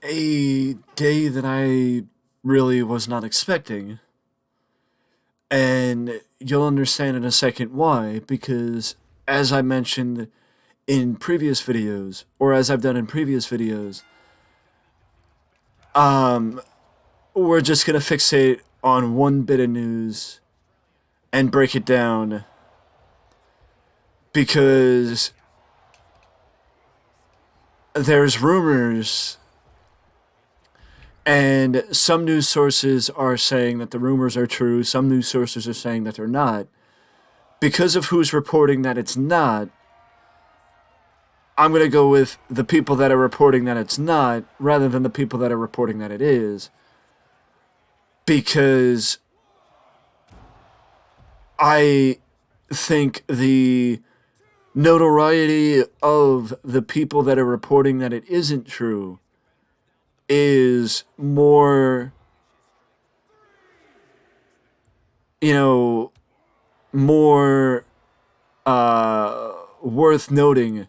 a day that I really was not expecting. And you'll understand in a second why, because as I mentioned in previous videos, or as I've done in previous videos, um, we're just gonna fixate on one bit of news and break it down because there's rumors and some news sources are saying that the rumors are true, some news sources are saying that they're not. Because of who's reporting that it's not, I'm going to go with the people that are reporting that it's not rather than the people that are reporting that it is. Because I think the notoriety of the people that are reporting that it isn't true is more, you know, more worth noting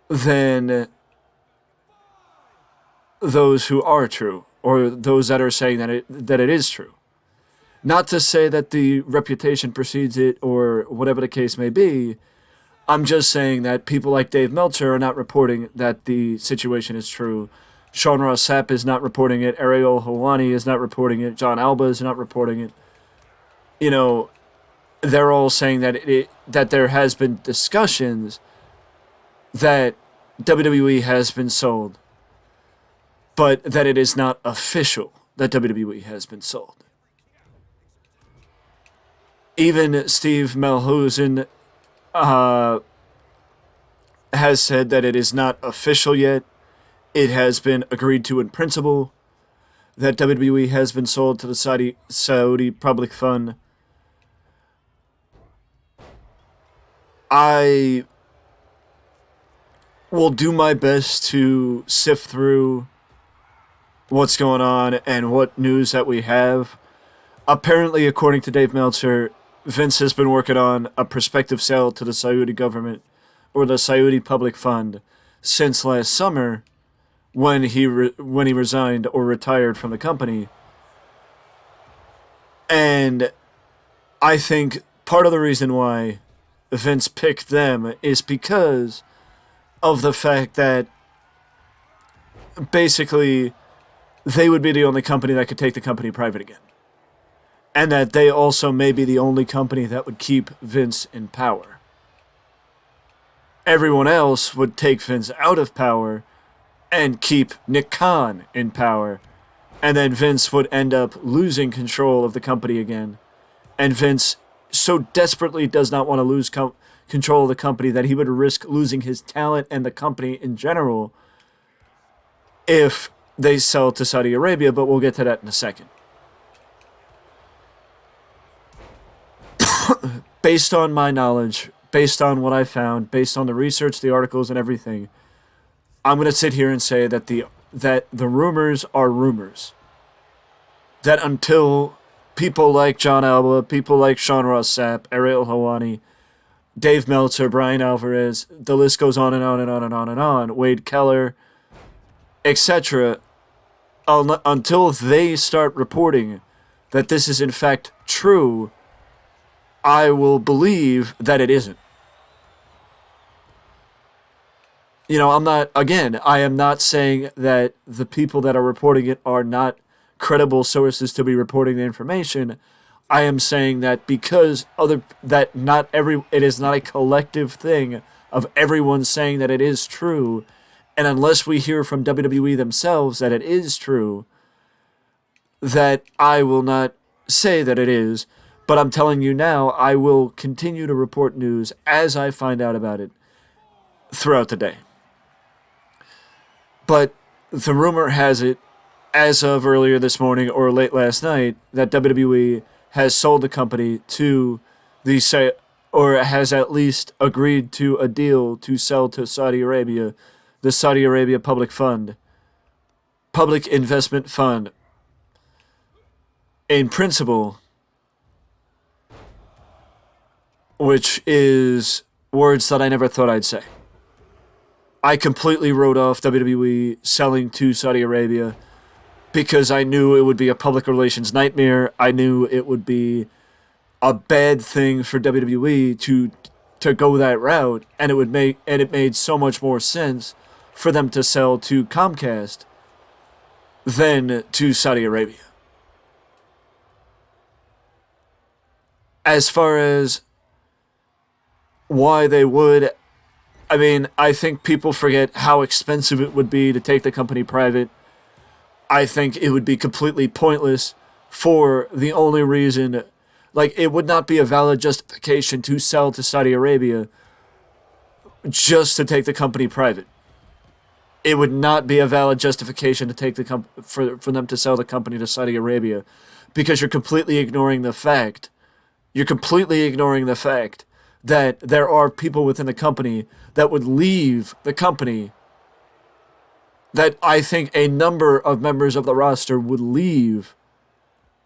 than those who are true or those that are saying that it is true. Not to say that the reputation precedes it or whatever the case may be. I'm just saying that people like Dave Meltzer are not reporting that the situation is true. Sean Ross Sapp is not reporting it. Ariel Helwani is not reporting it. John Alba is not reporting it. You know, they're all saying that there has been discussions that WWE has been sold, but that it is not official that WWE has been sold. Even Steve Melhusen has said that it is not official yet. It has been agreed to in principle that WWE has been sold to the Saudi Public Fund. I will do my best to sift through what's going on and what news that we have. Apparently, according to Dave Meltzer, Vince has been working on a prospective sale to the Saudi government or the Saudi Public Fund since last summer when he resigned or retired from the company. And I think part of the reason why Vince picked them is because of the fact that basically they would be the only company that could take the company private again. And that they also may be the only company that would keep Vince in power. Everyone else would take Vince out of power and keep Nick Khan in power. And then Vince would end up losing control of the company again. And Vince so desperately does not want to lose control of the company that he would risk losing his talent and the company in general if they sell to Saudi Arabia, but we'll get to that in a second. Based on my knowledge, based on what I found, based on the research, the articles, and everything, I'm going to sit here and say that the rumors are rumors. That until people like John Alba, people like Sean Ross Sapp, Ariel Helwani, Dave Meltzer, Brian Alvarez, the list goes on and on and on and on and on, Wade Keller, etc., until they start reporting that this is in fact true, I will believe that it isn't. I am not saying that the people that are reporting it are not credible sources to be reporting the information. I am saying that because it is not a collective thing of everyone saying that it is true, and unless we hear from WWE themselves that it is true, that I will not say that it is, but I'm telling you now, I will continue to report news as I find out about it throughout the day. But the rumor has it, as of earlier this morning or late last night, that WWE has sold the company to or has at least agreed to a deal to sell to Saudi Arabia, the Saudi Arabia Public Investment Fund. In principle, which is words that I never thought I'd say. I completely wrote off WWE selling to Saudi Arabia because I knew it would be a public relations nightmare. I knew it would be a bad thing for WWE to go that route, and it made so much more sense for them to sell to Comcast than to Saudi Arabia. As far as why they would, I mean, I think people forget how expensive it would be to take the company private. I think it would be completely pointless for the only reason, like, it would not be a valid justification to sell to Saudi Arabia just to take the company private. It would not be a valid justification to take for them to sell the company to Saudi Arabia, because you're completely ignoring the fact that there are people within the company that would leave the company, that I think a number of members of the roster would leave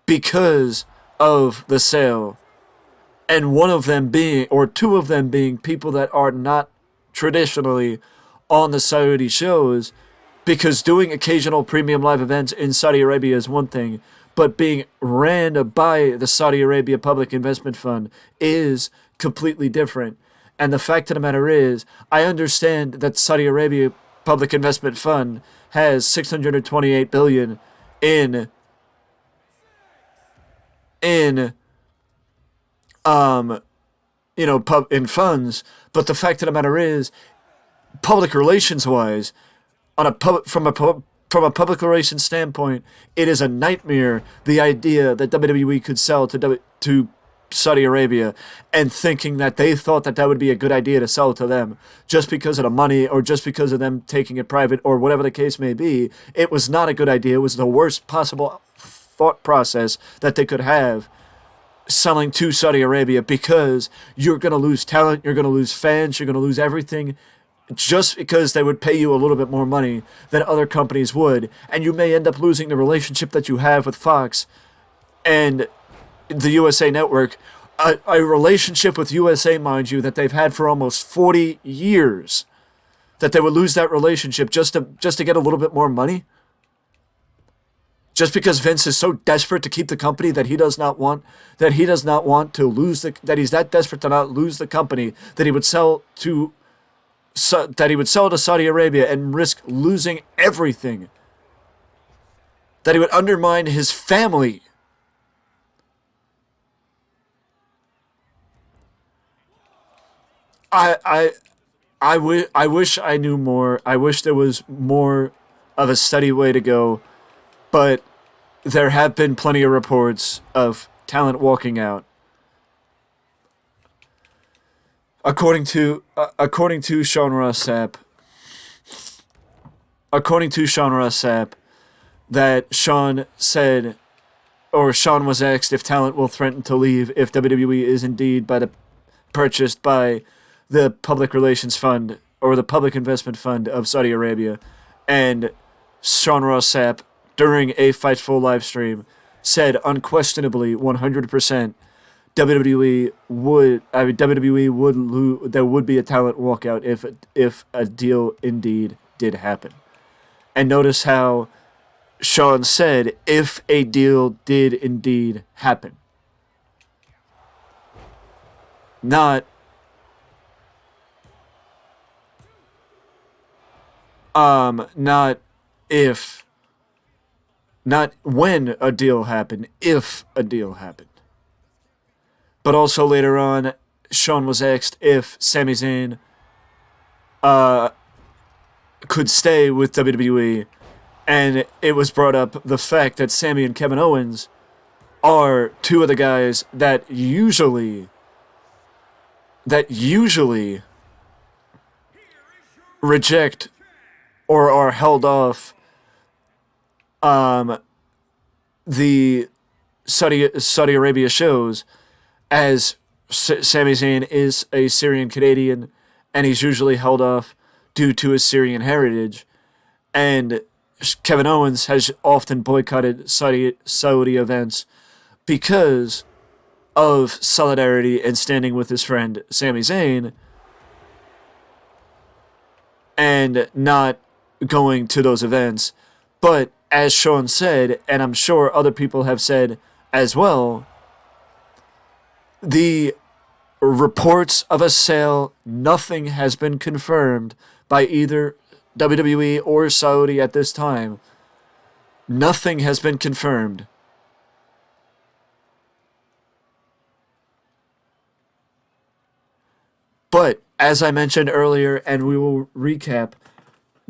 because of the sale. And one of them being, or two of them being, people that are not traditionally on the Saudi shows, because doing occasional premium live events in Saudi Arabia is one thing, but being ran by the Saudi Arabia Public Investment Fund is completely different. And the fact of the matter is, I understand that Saudi Arabia Public Investment Fund has $628 billion in in funds, but the fact of the matter is, public relations wise, from a public relations standpoint, it is a nightmare, the idea that WWE could sell to Saudi Arabia, and thinking that they thought that that would be a good idea to sell to them just because of the money, or just because of them taking it private, or whatever the case may be. It was not a good idea. It was the worst possible thought process that they could have, selling to Saudi Arabia, because you're going to lose talent, you're going to lose fans, you're going to lose everything, just because they would pay you a little bit more money than other companies would, and you may end up losing the relationship that you have with Fox and the USA Network, a relationship with USA, mind you, that they've had for almost 40 years, that they would lose that relationship just to get a little bit more money? Just because Vince is so desperate to keep the company that he does not want to lose that he's that desperate to not lose the company, that he would sell to Saudi Arabia and risk losing everything, that he would undermine his family. I wish I knew more. I wish there was more of a steady way to go, but there have been plenty of reports of talent walking out. According to Sean Ross Sapp, that Sean said, or Sean was asked if talent will threaten to leave if WWE is indeed purchased by the Public Relations Fund, or the Public Investment Fund of Saudi Arabia, and Sean Ross Sapp, during a Fightful live stream, said unquestionably 100% there would be a talent walkout if a deal indeed did happen. And notice how Sean said, if a deal did indeed happen. Not if, not when a deal happened, if a deal happened. But also later on, Sean was asked if Sami Zayn could stay with WWE, and it was brought up the fact that Sami and Kevin Owens are two of the guys that usually reject or are held off the Saudi Arabia shows, as Sami Zayn is a Syrian Canadian, and he's usually held off due to his Syrian heritage, and Kevin Owens has often boycotted Saudi events because of solidarity and standing with his friend Sami Zayn. And and not going to those events. But as Sean said, and I'm sure other people have said as well, the reports of a sale, nothing has been confirmed by either WWE or Saudi at this time. Nothing has been confirmed. But, as I mentioned earlier, and we will recap,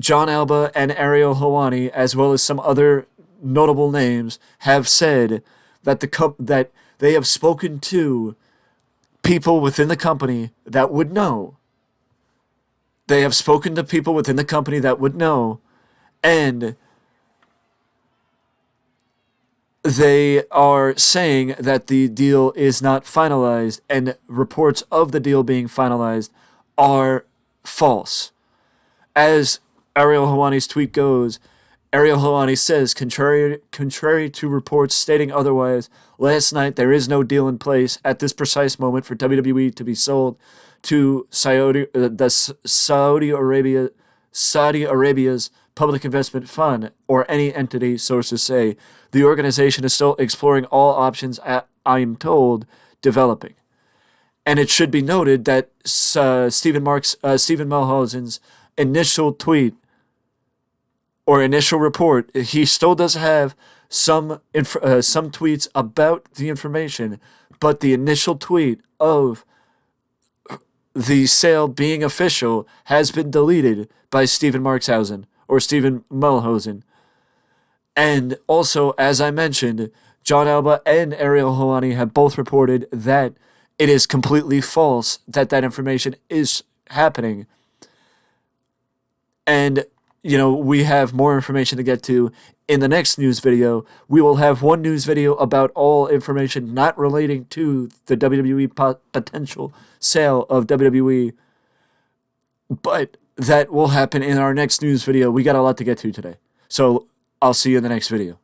John Alba and Ariel Helwani, as well as some other notable names, have said that that they have spoken to people within the company that would know. They have spoken to people within the company that would know, and they are saying that the deal is not finalized, and reports of the deal being finalized are false. As Ariel Helwani's tweet goes, Ariel Helwani says, contrary to reports stating otherwise, last night there is no deal in place at this precise moment for WWE to be sold to Saudi Arabia's Public Investment Fund or any entity, sources say. The organization is still exploring all options, I'm told, developing. And it should be noted that Stephen Mulhausen's initial tweet or initial report, he still does have some tweets about the information, but the initial tweet of the sale being official has been deleted by Stephen Mulhausen. And also, as I mentioned, John Alba and Ariel Helwani have both reported that it is completely false that information is happening. And, we have more information to get to in the next news video. We will have one news video about all information not relating to the WWE potential sale of WWE, but that will happen in our next news video. We got a lot to get to today. So I'll see you in the next video.